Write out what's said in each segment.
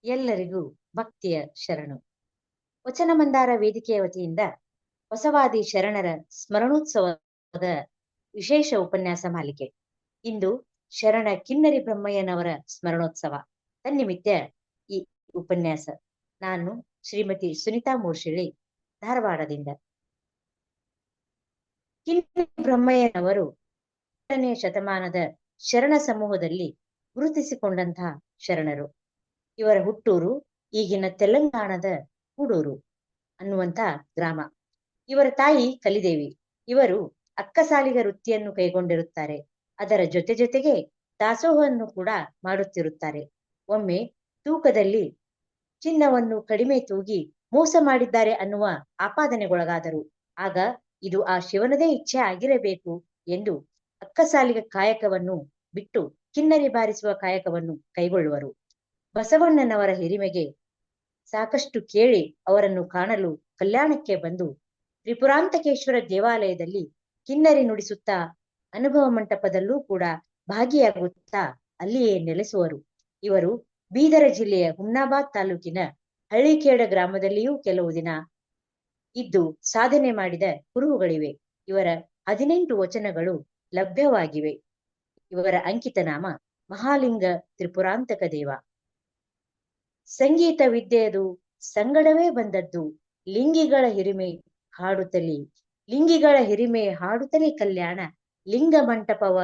ಎಲ್ಲರಿಗೂ ಭಕ್ತಿಯ ಶರಣು. ವಚನ ಮಂದಾರ ವೇದಿಕೆಯ ವತಿಯಿಂದ ಹೊಸವಾದಿ ಶರಣರ ಸ್ಮರಣೋತ್ಸವದ ವಿಶೇಷ ಉಪನ್ಯಾಸ ಮಾಲಿಕೆ. ಇಂದು ಶರಣ ಕಿನ್ನರಿ ಬ್ರಹ್ಮಯ್ಯನವರ ಸ್ಮರಣೋತ್ಸವ. ತನ್ನಿಮಿತ್ತ ಈ ಉಪನ್ಯಾಸ. ನಾನು ಶ್ರೀಮತಿ ಸುನಿತಾ ಮೂರ್ಶಿಳಿ, ಧಾರವಾಡದಿಂದ. ಕಿನ್ನರಿ ಬ್ರಹ್ಮಯ್ಯನವರು 2ನೇ ಶತಮಾನದ ಶರಣ ಸಮೂಹದಲ್ಲಿ ಗುರುತಿಸಿಕೊಂಡಂತಹ ಶರಣರು. ಇವರ ಹುಟ್ಟೂರು ಈಗಿನ ತೆಲಂಗಾಣದ ಕೂಡೂರು ಅನ್ನುವಂತ ಗ್ರಾಮ. ಇವರ ತಾಯಿ ಕಲಿದೇವಿ. ಇವರು ಅಕ್ಕಸಾಲಿಗ ವೃತ್ತಿಯನ್ನು ಕೈಗೊಂಡಿರುತ್ತಾರೆ. ಅದರ ಜೊತೆಗೆ ದಾಸೋಹವನ್ನು ಕೂಡ ಮಾಡುತ್ತಿರುತ್ತಾರೆ. ಒಮ್ಮೆ ತೂಕದಲ್ಲಿ ಚಿನ್ನವನ್ನು ಕಡಿಮೆ ತೂಗಿ ಮೋಸ ಮಾಡಿದ್ದಾರೆ ಅನ್ನುವ ಆಪಾದನೆಗೊಳಗಾದರು. ಆಗ ಇದು ಆ ಶಿವನದೇ ಇಚ್ಛೆ ಆಗಿರಬೇಕು ಎಂದು ಅಕ್ಕಸಾಲಿಗ ಕಾಯಕವನ್ನು ಬಿಟ್ಟು ಕಿನ್ನರಿ ಬಾರಿಸುವ ಕಾಯಕವನ್ನು ಕೈಗೊಳ್ಳುವರು. ಬಸವಣ್ಣನವರ ಹಿರಿಮೆಗೆ ಸಾಕಷ್ಟು ಕೇಳಿ ಅವರನ್ನು ಕಾಣಲು ಕಲ್ಯಾಣಕ್ಕೆ ಬಂದು ತ್ರಿಪುರಾಂತಕೇಶ್ವರ ದೇವಾಲಯದಲ್ಲಿ ಕಿನ್ನರಿ ನುಡಿಸುತ್ತಾ ಅನುಭವ ಮಂಟಪದಲ್ಲೂ ಕೂಡ ಭಾಗಿಯಾಗುತ್ತಾ ಅಲ್ಲಿಯೇ ನೆಲೆಸುವರು. ಇವರು ಬೀದರ ಜಿಲ್ಲೆಯ ಹುಮ್ನಾಬಾದ್ ತಾಲೂಕಿನ ಹಳ್ಳಿಕೇಡ ಗ್ರಾಮದಲ್ಲಿಯೂ ಕೆಲವು ದಿನ ಇದ್ದು ಸಾಧನೆ ಮಾಡಿದ ಕುರುಹುಗಳಿವೆ. ಇವರ 18 ವಚನಗಳು ಲಭ್ಯವಾಗಿವೆ. ಇವರ ಅಂಕಿತ ನಾಮ ಮಹಾಲಿಂಗ ತ್ರಿಪುರಾಂತಕ ದೇವ. ಸಂಗೀತ ವಿದ್ಯೆಯದು ಸಂಗಡವೇ ಬಂದದ್ದು, ಲಿಂಗಿಗಳ ಹಿರಿಮೆ ಹಾಡುತ್ತಲೇ ಕಲ್ಯಾಣ ಲಿಂಗ ಮಂಟಪವ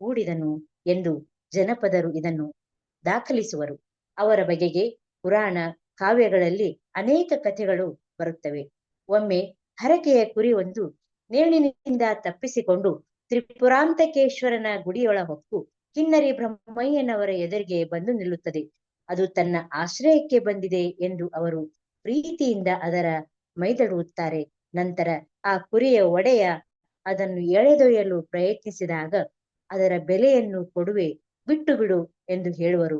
ಹೂಡಿದನು ಎಂದು ಜನಪದರು ಇದನ್ನು ದಾಖಲಿಸುವರು. ಅವರ ಬಗೆಗೆ ಪುರಾಣ ಕಾವ್ಯಗಳಲ್ಲಿ ಅನೇಕ ಕಥೆಗಳು ಬರುತ್ತವೆ. ಒಮ್ಮೆ ಹರಕೆಯ ಕುರಿ ಒಂದು ನೇಣಿನಿಂದ ತಪ್ಪಿಸಿಕೊಂಡು ತ್ರಿಪುರಾಂತಕೇಶ್ವರನ ಗುಡಿಯೊಳ ಹೊಕ್ಕು ಕಿನ್ನರಿ ಬ್ರಹ್ಮಯ್ಯನವರ ಎದುರಿಗೆ ಬಂದು ನಿಲ್ಲುತ್ತದೆ. ಅದು ತನ್ನ ಆಶ್ರಯಕ್ಕೆ ಬಂದಿದೆ ಎಂದು ಅವರು ಪ್ರೀತಿಯಿಂದ ಅದರ ಮೈದಡುತ್ತಾರೆ. ನಂತರ ಆ ಕುರಿಯ ಒಡೆಯ ಅದನ್ನು ಎಳೆದೊಯ್ಯಲು ಪ್ರಯತ್ನಿಸಿದಾಗ ಅದರ ಬೆಲೆಯನ್ನು ಕೊಡುವೆ, ಬಿಟ್ಟು ಬಿಡು ಎಂದು ಹೇಳುವರು.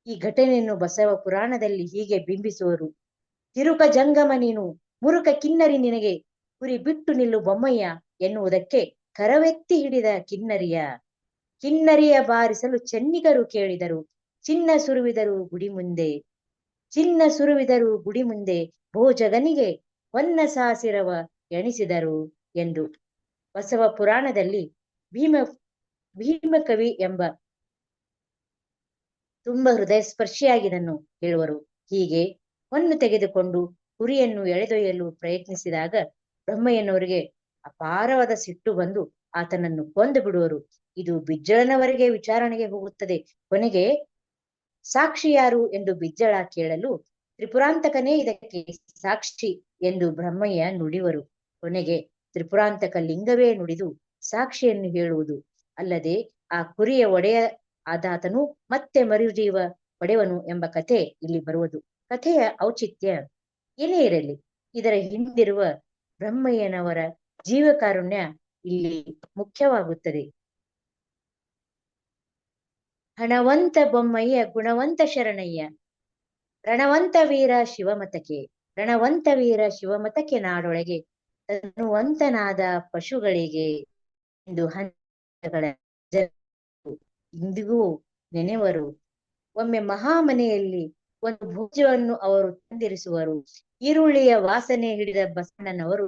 ಈ ಘಟನೆಯನ್ನು ಬಸವ ಪುರಾಣದಲ್ಲಿ ಹೀಗೆ ಬಿಂಬಿಸುವರು: ತಿರುಕ ಜಂಗಮ ನೀನು, ಮುರುಕ ಕಿನ್ನರಿ ನಿನಗೆ, ಕುರಿ ಬಿಟ್ಟು ನಿಲ್ಲು ಬೊಮ್ಮಯ್ಯ ಎನ್ನುವುದಕ್ಕೆ ಕರವೆತ್ತಿ ಹಿಡಿದ ಕಿನ್ನರಿಯ ಬಾರಿಸಲು ಚೆನ್ನಿಗರು ಕೇಳಿದರು. ಚಿನ್ನ ಸುರುವಿದರು ಗುಡಿ ಮುಂದೆ ಭೋಜಗನಿಗೆ ಹೊನ್ನ ಸಾಸಿರವ ಎಣಿಸಿದರು ಎಂದು. ಬಸವ ಪುರಾಣದಲ್ಲಿ ಭೀಮಕವಿ ಎಂಬ ತುಂಬ ಹೃದಯ ಸ್ಪರ್ಶಿಯಾಗಿದನ್ನು ಹೇಳುವರು. ಹೀಗೆ ಹೊನ್ನು ತೆಗೆದುಕೊಂಡು ಕುರಿಯನ್ನು ಎಳೆದೊಯ್ಯಲು ಪ್ರಯತ್ನಿಸಿದಾಗ ಬ್ರಹ್ಮಯ್ಯನವರಿಗೆ ಅಪಾರವಾದ ಸಿಟ್ಟು ಬಂದು ಆತನನ್ನು ಕೊಂದು ಬಿಡುವರು. ಇದು ಬಿಜ್ಜಳನವರೆಗೆ ವಿಚಾರಣೆಗೆ ಹೋಗುತ್ತದೆ. ಕೊನೆಗೆ ಸಾಕ್ಷಿ ಯಾರು ಎಂದು ಬಿಜ್ಜಳ ಕೇಳಲು ತ್ರಿಪುರಾಂತಕನೇ ಇದಕ್ಕೆ ಸಾಕ್ಷಿ ಎಂದು ಬ್ರಹ್ಮಯ್ಯ ನುಡಿವರು. ಕೊನೆಗೆ ತ್ರಿಪುರಾಂತಕ ಲಿಂಗವೇ ನುಡಿದು ಸಾಕ್ಷಿಯನ್ನು ಹೇಳುವುದು ಅಲ್ಲದೆ ಆ ಕುರಿಯ ಒಡೆಯ ಆದಾತನು ಮತ್ತೆ ಮರುಜೀವ ಪಡೆವನು ಎಂಬ ಕಥೆ ಇಲ್ಲಿ ಬರುವುದು. ಕಥೆಯ ಔಚಿತ್ಯ ಏನೇ ಇರಲಿ, ಇದರ ಹಿಂದಿರುವ ಬ್ರಹ್ಮಯ್ಯನವರ ಜೀವಕಾರುಣ್ಯ ಇಲ್ಲಿ ಮುಖ್ಯವಾಗುತ್ತದೆ. ಹಣವಂತ ಬೊಮ್ಮಯ್ಯ ಗುಣವಂತ ಶರಣಯ್ಯ, ರಣವಂತ ವೀರ ಶಿವಮತಕ್ಕೆ ನಾಡೊಳಗೆ ತನುವಂತನಾದ ಪಶುಗಳಿಗೆ ಎಂದು ಹಂತಗಳ ಇಂದಿಗೂ ನೆನೆವರು. ಒಮ್ಮೆ ಮಹಾಮನೆಯಲ್ಲಿ ಒಂದು ಭೋಜವನ್ನು ಅವರು ತಂದಿರಿಸುವರು. ಈರುಳ್ಳಿಯ ವಾಸನೆ ಹಿಡಿದ ಬಸವಣ್ಣನವರು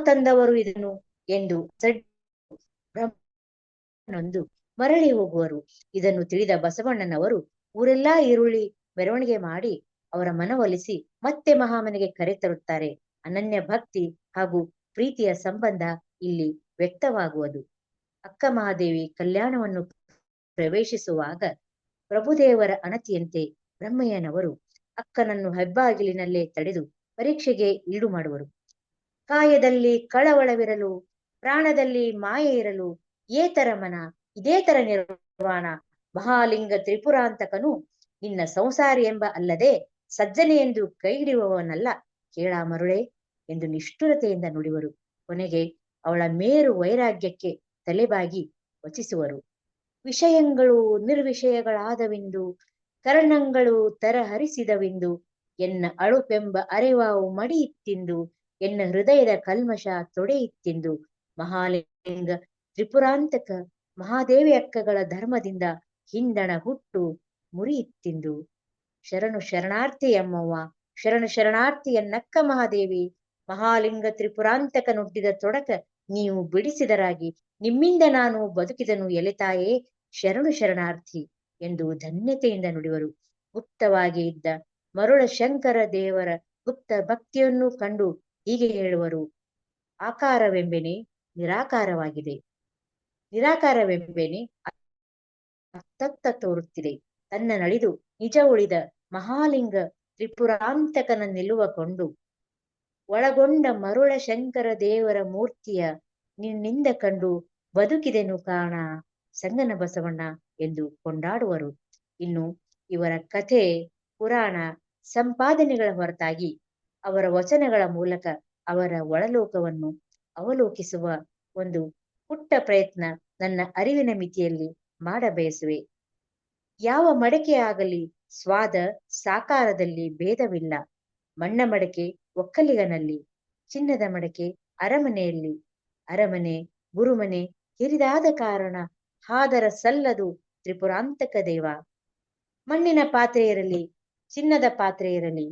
ತಂದವರು ಇದನ್ನು ಎಂದು ಬ್ರಹ್ಮನೊಂದು ಮರಳಿ ಹೋಗುವರು. ಇದನ್ನು ತಿಳಿದ ಬಸವಣ್ಣನವರು ಊರೆಲ್ಲಾ ಈರುಳ್ಳಿ ಮೆರವಣಿಗೆ ಮಾಡಿ ಅವರ ಮನವೊಲಿಸಿ ಮತ್ತೆ ಮಹಾಮನೆಗೆ ಕರೆತರುತ್ತಾರೆ. ಅನನ್ಯ ಭಕ್ತಿ ಹಾಗೂ ಪ್ರೀತಿಯ ಸಂಬಂಧ ಇಲ್ಲಿ ವ್ಯಕ್ತವಾಗುವುದು. ಅಕ್ಕ ಮಹಾದೇವಿ ಕಲ್ಯಾಣವನ್ನು ಪ್ರವೇಶಿಸುವಾಗ ಪ್ರಭುದೇವರ ಅಣತಿಯಂತೆ ಬ್ರಹ್ಮಯ್ಯನವರು ಅಕ್ಕನನ್ನು ಹೆಬ್ಬಾಗಿಲಿನಲ್ಲೇ ತಡೆದು ಪರೀಕ್ಷೆಗೆ ಈಡು ಮಾಡುವರು. ಕಾಯದಲ್ಲಿ ಕಳವಳವಿರಲು, ಪ್ರಾಣದಲ್ಲಿ ಮಾಯೆ ಇರಲು, ಏತರ ಮನ ಇದೇ ತರ ನಿರ್ವಾಣ, ಮಹಾಲಿಂಗ ತ್ರಿಪುರಾಂತಕನು ನಿನ್ನ ಸಂಸಾರಿ ಎಂಬ ಅಲ್ಲದೆ ಸಜ್ಜನೆ ಎಂದು ಕೈ ಹಿಡಿಯುವವನಲ್ಲ, ಕೇಳ ಮರುಳೆ ಎಂದು ನಿಷ್ಠುರತೆಯಿಂದ ನುಡಿವರು. ಕೊನೆಗೆ ಅವಳ ಮೇರು ವೈರಾಗ್ಯಕ್ಕೆ ತಲೆಬಾಗಿ ವಚಿಸುವರು. ವಿಷಯಗಳು ನಿರ್ವಿಷಯಗಳಾದವೆಂದು, ಕರ್ಣಗಳು ತರಹರಿಸಿದವೆಂದು, ಎನ್ನ ಅಳುಪೆಂಬ ಅರೆವಾವು ಮಡಿಯಿತ್ತಿಂದು, ಎನ್ನ ಹೃದಯದ ಕಲ್ಮಶ ತೊಡೆಯಿತ್ತೆಂದು ಮಹಾಲಿಂಗ ತ್ರಿಪುರಾಂತಕ ಮಹಾದೇವಿ ಅಕ್ಕಗಳ ಧರ್ಮದಿಂದ ಹಿಂದಣ ಹುಟ್ಟು ಮುರಿಯಿತ್ತೆಂದು. ಶರಣು ಶರಣಾರ್ಥಿ ಅಮ್ಮವ್ವ, ಶರಣು ಶರಣಾರ್ಥಿ ಎನ್ನಕ್ಕ ಮಹಾದೇವಿ. ಮಹಾಲಿಂಗ ತ್ರಿಪುರಾಂತಕ ನುಡ್ಡಿದ ತೊಡಕ ನೀವು ಬಿಡಿಸಿದರಾಗಿ, ನಿಮ್ಮಿಂದ ನಾನು ಬದುಕಿದನು ಎಲೆತಾಯೇ, ಶರಣು ಶರಣಾರ್ಥಿ ಎಂದು ಧನ್ಯತೆಯಿಂದ ನುಡಿವರು. ಗುಪ್ತವಾಗಿ ಇದ್ದ ಮರುಳ ಶಂಕರ ದೇವರ ಗುಪ್ತ ಭಕ್ತಿಯನ್ನು ಕಂಡು ಹೀಗೆ ಹೇಳುವರು: ಆಕಾರವೆಂಬೆನೆ ನಿರಾಕಾರವಾಗಿದೆ, ನಿರಾಕಾರವೆಂಬೆನೆ ಅತ್ತತ್ತ ತೋರುತ್ತಿದೆ. ತನ್ನ ನಳಿದು ನಿಜ ಉಳಿದ ಮಹಾಲಿಂಗ ತ್ರಿಪುರಾಂತಕನ ನಿಲುವ ಕೊಂಡು ಒಳಗೊಂಡ ಮರುಳ ಶಂಕರ ದೇವರ ಮೂರ್ತಿಯ ನಿನ್ನಿಂದ ಕಂಡು ಬದುಕಿದೆನು ಕಾಣ ಸಂಗನ ಬಸವಣ್ಣ ಎಂದು ಕೊಂಡಾಡುವರು. ಇನ್ನು ಇವರ ಕಥೆ, ಪುರಾಣ, ಸಂಪಾದನೆಗಳ ಹೊರತಾಗಿ ಅವರ ವಚನಗಳ ಮೂಲಕ ಅವರ ಒಳಲೋಕವನ್ನು ಅವಲೋಕಿಸುವ ಒಂದು ಪುಟ್ಟ ಪ್ರಯತ್ನ ನನ್ನ ಅರಿವಿನ ಮಿತಿಯಲ್ಲಿ ಮಾಡಬಯಸುವೆ. ಯಾವ ಮಡಕೆ ಆಗಲಿ ಸ್ವಾದ ಸಾಕಾರದಲ್ಲಿ ಭೇದವಿಲ್ಲ. ಮಣ್ಣ ಮಡಕೆ ಒಕ್ಕಲಿಗನಲ್ಲಿ, ಚಿನ್ನದ ಮಡಕೆ ಅರಮನೆಯಲ್ಲಿ, ಅರಮನೆ ಗುರುಮನೆ ಹಿರಿದಾದ ಕಾರಣ ಹಾದರ ಸಲ್ಲದು ತ್ರಿಪುರಾಂತಕ ದೇವ. ಮಣ್ಣಿನ ಪಾತ್ರೆ ಇರಲಿ, ಚಿನ್ನದ ಪಾತ್ರೆ ಇರಲಿ,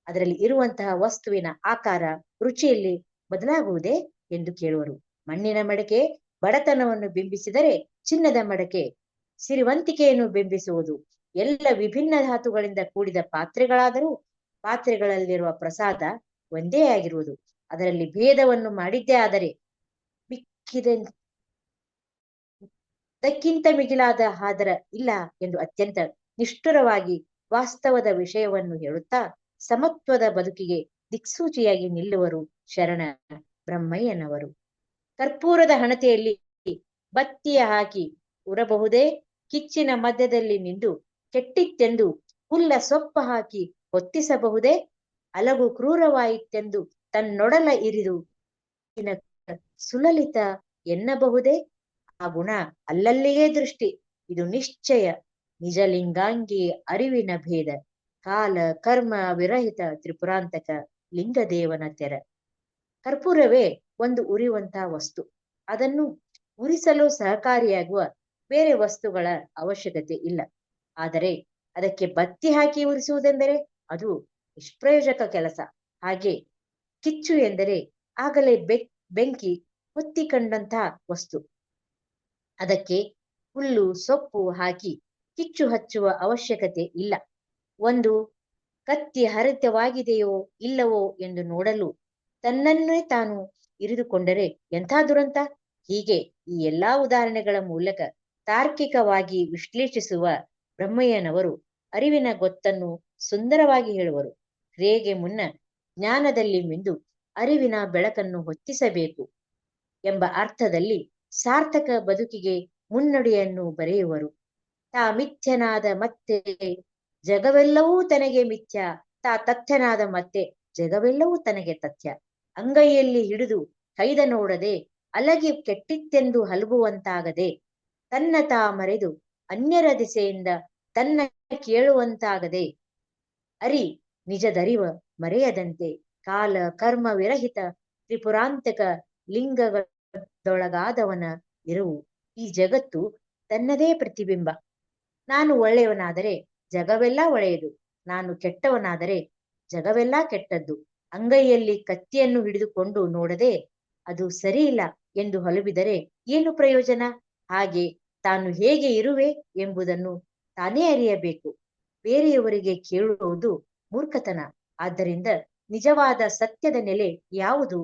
ಅದರಲ್ಲಿ ಇರುವಂತಹ ವಸ್ತುವಿನ ಆಕಾರ ರುಚಿಯಲ್ಲಿ ಬದಲಾಗುವುದೇ ಎಂದು ಕೇಳುವರು. ಮಣ್ಣಿನ ಮಡಕೆ ಬಡತನವನ್ನು ಬಿಂಬಿಸಿದರೆ, ಚಿನ್ನದ ಮಡಕೆ ಸಿರಿವಂತಿಕೆಯನ್ನು ಬಿಂಬಿಸುವುದು. ಎಲ್ಲ ವಿಭಿನ್ನ ಧಾತುಗಳಿಂದ ಕೂಡಿದ ಪಾತ್ರೆಗಳಾದರೂ ಪಾತ್ರೆಗಳಲ್ಲಿರುವ ಪ್ರಸಾದ ಒಂದೇ ಆಗಿರುವುದು. ಅದರಲ್ಲಿ ಭೇದವನ್ನು ಮಾಡಿದ್ದೇ ಆದರೆ ಅದಕ್ಕಿಂತ ಮಿಗಿಲಾದ ಹಾದರ ಇಲ್ಲ ಎಂದು ಅತ್ಯಂತ ನಿಷ್ಠುರವಾಗಿ ವಾಸ್ತವದ ವಿಷಯವನ್ನು ಹೇಳುತ್ತಾ ಸಮತ್ವದ ಬದುಕಿಗೆ ದಿಕ್ಸೂಚಿಯಾಗಿ ನಿಲ್ಲುವರು ಶರಣ ಬ್ರಹ್ಮಯ್ಯನವರು. ಕರ್ಪೂರದ ಹಣತೆಯಲ್ಲಿ ಬತ್ತಿಯ ಹಾಕಿ ಉರಬಹುದೇ, ಕಿಚ್ಚಿನ ಮಧ್ಯದಲ್ಲಿ ನಿಂದು ಕೆಟ್ಟಿತ್ತೆಂದು ಹುಲ್ಲ ಸೊಪ್ಪ ಹಾಕಿ ಹೊತ್ತಿಸಬಹುದೇ, ಅಲಗು ಕ್ರೂರವಾಯಿತೆಂದು ತನ್ನೊಡಲ ಇರಿದು ಸುಲಲಿತ ಎನ್ನಬಹುದೇ. ಆ ಗುಣ ಅಲ್ಲಲ್ಲಿಯೇ ದೃಷ್ಟಿ, ಇದು ನಿಶ್ಚಯ ನಿಜಲಿಂಗಾಂಗಿ ಅರಿವಿನ ಭೇದ. ಕಾಲ ಕರ್ಮ ವಿರಹಿತ ತ್ರಿಪುರಾಂತಕ ಲಿಂಗದೇವನ ತೆರ. ಕರ್ಪೂರವೇ ಒಂದು ಉರಿಯುವಂತಹ ವಸ್ತು. ಅದನ್ನು ಉರಿಸಲು ಸಹಕಾರಿಯಾಗುವ ಬೇರೆ ವಸ್ತುಗಳ ಅವಶ್ಯಕತೆ ಇಲ್ಲ. ಆದರೆ ಅದಕ್ಕೆ ಬತ್ತಿ ಹಾಕಿ ಉರಿಸುವುದೆಂದರೆ ಅದು ನಿಷ್ಪ್ರಯೋಜಕ ಕೆಲಸ. ಹಾಗೆ ಕಿಚ್ಚು ಎಂದರೆ ಆಗಲೇ ಬೆಂಕಿ ಹೊತ್ತಿಕೊಂಡಂತಹ ವಸ್ತು. ಅದಕ್ಕೆ ಹುಲ್ಲು ಸೊಪ್ಪು ಹಾಕಿ ಕಿಚ್ಚು ಹಚ್ಚುವ ಅವಶ್ಯಕತೆ ಇಲ್ಲ. ಒಂದು ಕತ್ತಿ ಹರಿತವಾಗಿದೆಯೋ ಇಲ್ಲವೋ ಎಂದು ನೋಡಲು ತನ್ನನ್ನೇ ತಾನು ಇರಿದುಕೊಂಡರೆ ಎಂಥ ದುರಂತ. ಹೀಗೆ ಈ ಎಲ್ಲಾ ಉದಾಹರಣೆಗಳ ಮೂಲಕ ತಾರ್ಕಿಕವಾಗಿ ವಿಶ್ಲೇಷಿಸುವ ಬ್ರಹ್ಮಯ್ಯನವರು ಅರಿವಿನ ಗೊತ್ತನ್ನು ಸುಂದರವಾಗಿ ಹೇಳುವರು. ಕ್ರಿಯೆಗೆ ಮುನ್ನ ಜ್ಞಾನದಲ್ಲಿ ಮಿಂದು ಅರಿವಿನ ಬೆಳಕನ್ನು ಹೊತ್ತಿಸಬೇಕು ಎಂಬ ಅರ್ಥದಲ್ಲಿ ಸಾರ್ಥಕ ಬದುಕಿಗೆ ಮುನ್ನಡಿಯನ್ನು ಬರೆಯುವರು. ತಾ ಮಿಥ್ಯನಾದ ಮತ್ತೆ ಜಗವೆಲ್ಲವೂ ತನಗೆ ಮಿಥ್ಯ, ತಾ ತಥ್ಯನಾದ ಮತ್ತೆ ಜಗವೆಲ್ಲವೂ ತನಗೆ ತಥ್ಯ. ಅಂಗೈಯಲ್ಲಿ ಹಿಡಿದು ಕೈದ ನೋಡದೆ ಅಲಗಿ ಕೆಟ್ಟಿತ್ತೆಂದು ಹಲಗುವಂತಾಗದೆ, ತನ್ನ ತಾ ಮರೆದು ಅನ್ಯರ ದಿಸೆಯಿಂದ ತನ್ನ ಕೇಳುವಂತಾಗದೆ, ಅರಿ ನಿಜದರಿವ ಮರೆಯದಂತೆ ಕಾಲ ಕರ್ಮ ವಿರಹಿತ ತ್ರಿಪುರಾಂತಕ ಲಿಂಗದೊಳಗಾದವನ ಇರುವು. ಈ ಜಗತ್ತು ತನ್ನದೇ ಪ್ರತಿಬಿಂಬ. ನಾನು ಒಳ್ಳೆಯವನಾದರೆ ಜಗವೆಲ್ಲ ಒಳ್ಳೆಯದು, ನಾನು ಕೆಟ್ಟವನಾದರೆ ಜಗವೆಲ್ಲ ಕೆಟ್ಟದ್ದು. ಅಂಗೈಯಲ್ಲಿ ಕತ್ತಿಯನ್ನು ಹಿಡಿದುಕೊಂಡು ನೋಡದೆ ಅದು ಸರಿಯಿಲ್ಲ ಎಂದು ಹಲುಬಿದರೆ ಏನು ಪ್ರಯೋಜನ? ಹಾಗೆ ತಾನು ಹೇಗೆ ಇರುವೆ ಎಂಬುದನ್ನು ತಾನೇ ಅರಿಯಬೇಕು. ಬೇರೆಯವರಿಗೆ ಕೇಳುವುದು ಮೂರ್ಖತನ. ಆದ್ದರಿಂದ ನಿಜವಾದ ಸತ್ಯದ ನೆಲೆ ಯಾವುದು?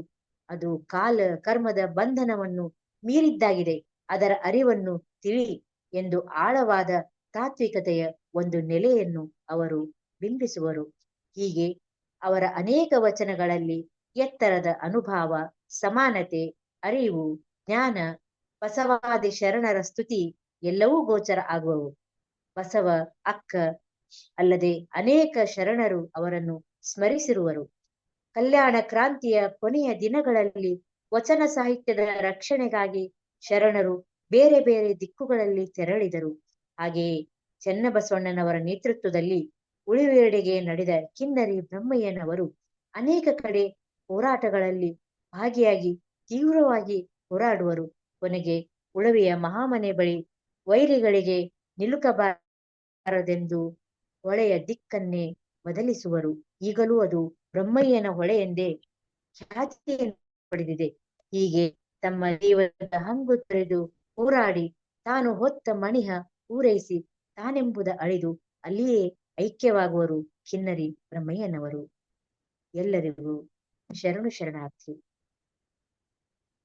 ಅದು ಕಾಲ ಕರ್ಮದ ಬಂಧನವನ್ನು ಮೀರಿದ್ದಾಗಿದೆ. ಅದರ ಅರಿವನ್ನು ತಿಳಿ ಎಂದು ಆಳವಾದ ತಾತ್ವಿಕತೆಯ ಒಂದು ನೆಲೆಯನ್ನು ಅವರು ಬಿಂಬಿಸುವರು. ಹೀಗೆ ಅವರ ಅನೇಕ ವಚನಗಳಲ್ಲಿ ಎತ್ತರದ ಅನುಭವ, ಸಮಾನತೆ, ಅರಿವು, ಜ್ಞಾನ, ಬಸವಾದಿ ಶರಣರ ಸ್ತುತಿ ಎಲ್ಲವೂ ಗೋಚರ ಆಗುವವು. ಬಸವ ಅಕ್ಕ ಅಲ್ಲದೆ ಅನೇಕ ಶರಣರು ಅವರನ್ನು ಸ್ಮರಿಸಿರುವರು. ಕಲ್ಯಾಣ ಕ್ರಾಂತಿಯ ಕೊನೆಯ ದಿನಗಳಲ್ಲಿ ವಚನ ಸಾಹಿತ್ಯದ ರಕ್ಷಣೆಗಾಗಿ ಶರಣರು ಬೇರೆ ಬೇರೆ ದಿಕ್ಕುಗಳಲ್ಲಿ ತೆರಳಿದರು. ಹಾಗೆಯೇ ಚೆನ್ನಬಸವಣ್ಣನವರ ನೇತೃತ್ವದಲ್ಲಿ ಉಳಿವೆಡೆಗೆ ನಡೆದ ಕಿನ್ನರಿ ಬ್ರಹ್ಮಯ್ಯನವರು ಅನೇಕ ಕಡೆ ಹೋರಾಟಗಳಲ್ಲಿ ಭಾಗಿಯಾಗಿ ತೀವ್ರವಾಗಿ ಹೋರಾಡುವರು. ಕೊನೆಗೆ ಉಳವೆಯ ಮಹಾಮನೆ ಬಳಿ ವೈರಿಗಳಿಗೆ ನಿಲುಕಬಾರದೆಂದು ಹೊಳೆಯ ದಿಕ್ಕನ್ನೇ ಬದಲಿಸುವರು. ಈಗಲೂ ಅದು ಬ್ರಹ್ಮಯ್ಯನ ಹೊಳೆ ಎಂದೇ ಖ್ಯಾತಿಯನ್ನು ಪಡೆದಿದೆ. ಹೀಗೆ ತಮ್ಮ ಜೀವನದ ಹಂಗು ತೊರೆದು ಹೋರಾಡಿ ತಾನು ಹೊತ್ತ ಮಣಿಹ ಪೂರೈಸಿ ತಾನೆಂಬುದ ಅಳಿದು ಅಲ್ಲಿಯೇ ಐಕ್ಯವಾಗುವರು ಕಿನ್ನರಿ ಬ್ರಹ್ಮಯ್ಯನವರು. ಎಲ್ಲರಿಗೂ ಶರಣು ಶರಣಾರ್ಥಿ.